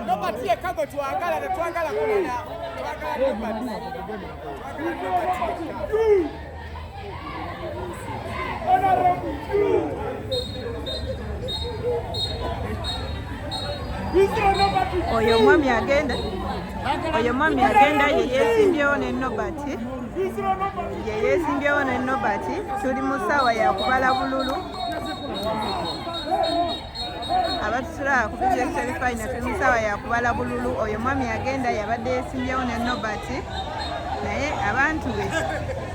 Nobody kago tuangala kuna Oyo mwami agenda ye yesimbyewo ne Nobati. Ye yesimbyewo ne Nobati. Tuli mu ssaawa ya kubala bululu. Abatusula ku BGS Final tuli mu ssaawa ya kubala bululu. Oyo mwami agenda yabadde yesimbyewo ne Nobati. Naye abantu be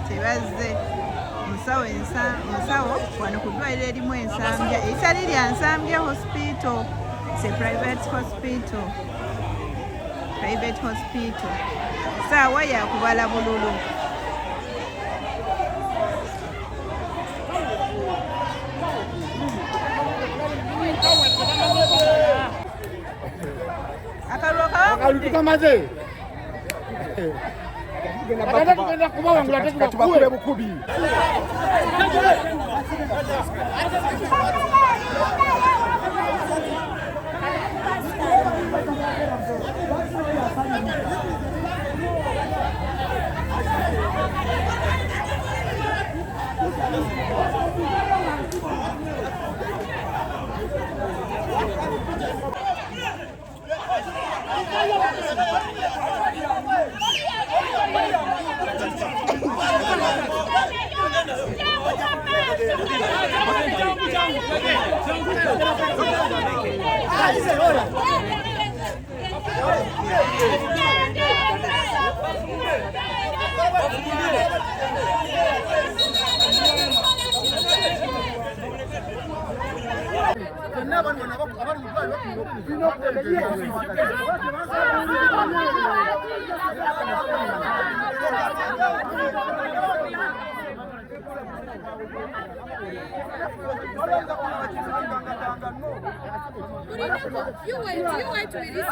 tebazze. Musawo wano ku ddwaliro erimu ensambya. Eritali lya Nsambya Hospital. It's a private hospital. Ssaawa ya kubala bululu. Akalulu kamaze. Kugenda kuba wangula tekubakule bukubi. You wait to release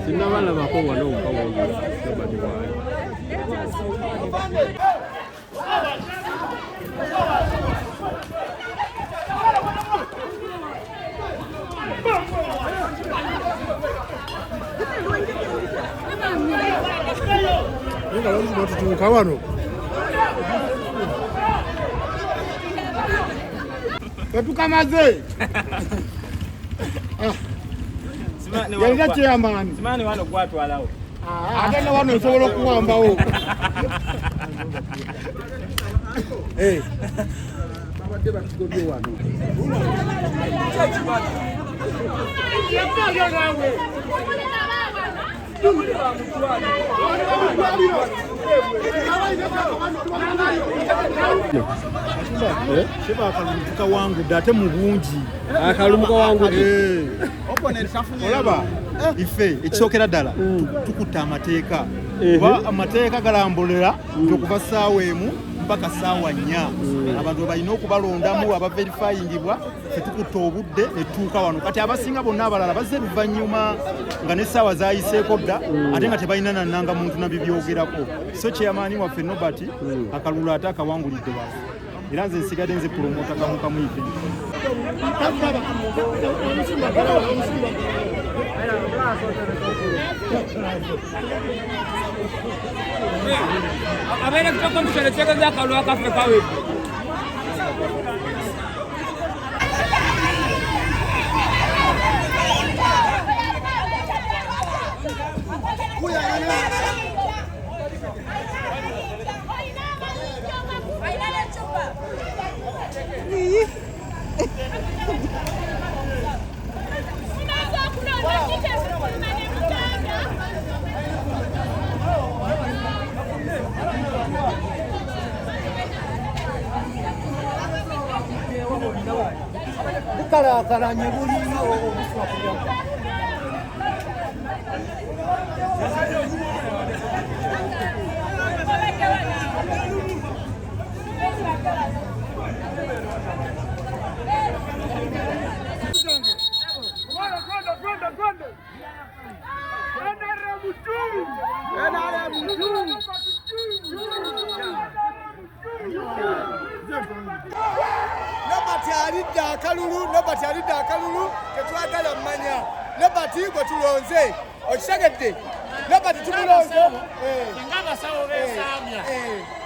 Sinabala bakobwa n'obukawo nobody wayo. Kawano. Tukamaze. Yalija chairman. Simani wano kwatwalawo. Agenda wano nsobola okuwambawo. Eh. Babadde batugodde wano. Sheba akalumuka wangu date mu bungi. Akalumuka wangu. Olaba ife ekisokera ddala tukuta amateeka. Kuba amateeka galambolera okuva ssaawa emu mpaka ssaawa 4. Abantu balina okubalondamu abaverifyingibwa tetukutta obudde nettuuka wano. Kati abasinga bonna abalala bazze luvannyuma nga n'essaawa zaayiseeko dda ate nga tebalina nannanga muntu nabibyogerako. So chairman waffe Nobert akalulu ate akawangulidde baafe. Era nze nsigadde nze promota kamukamu event. Abere kitoko mshele cheke za kalwa kafe kawe. Bukalakalanye buliyo obuswa kulya. Nobert alidde akalulu tetwagala mmanya. Nobert gwe tulonze okitegedde. Nobert tumulonze ng'abasawo beesaamya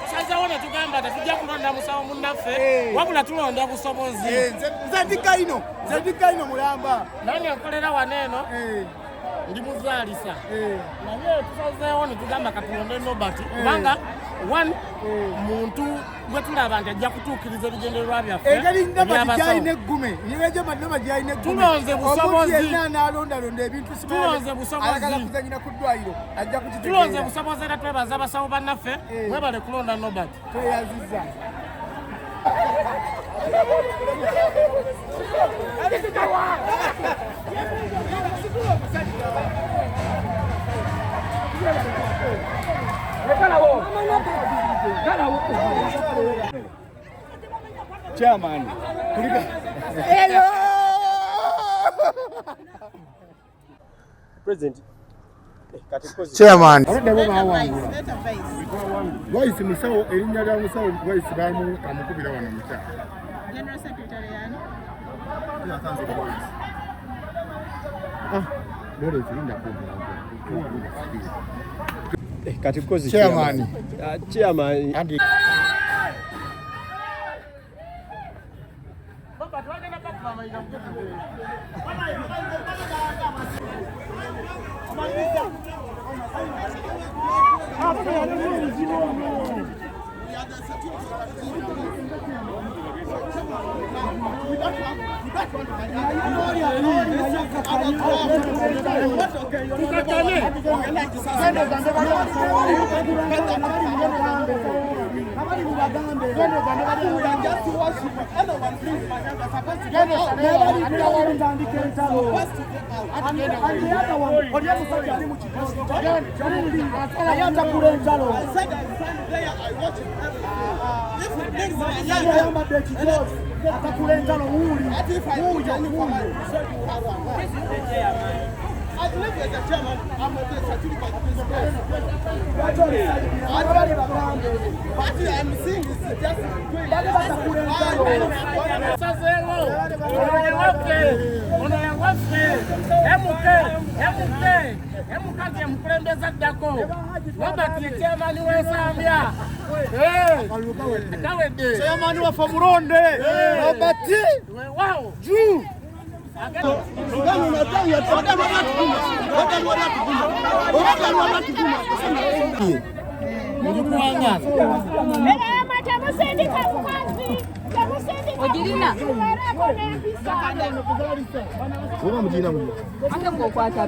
tusazeewo ne tugamba tetujja kulonda musawo munnaffe wabula tulonda busobozi. nze ndikayino mulamba naye nkolera wano eno ndi muzaalisa naye tusazeewo ne tugamba katulonde Nobert kubanga one muntu gwe tulaba nti ajja kutuukiriza ebigendererwa byaffe engeri Nobert gyalina eggume tulonze busobozi n'alondalonda ebintu tulonze ayagala kuzanyira ku ddwaliro ajja kukitegeera tulonze busobozi era twebaza abasawo bannaffe mwebale kulonda Nobert tweyaziza Chairman. Hello. President. Chairman. Voice musawo erinnya lya musawo voice bamu kamukubira wano muta. General Secretary yani. Leo tulinda Kati kozi Chairman. Chairman. Chairman wa Famuronde. Robati. Wow. Juu. Ogirina. Oba mujina mu. Ate ng'okwata.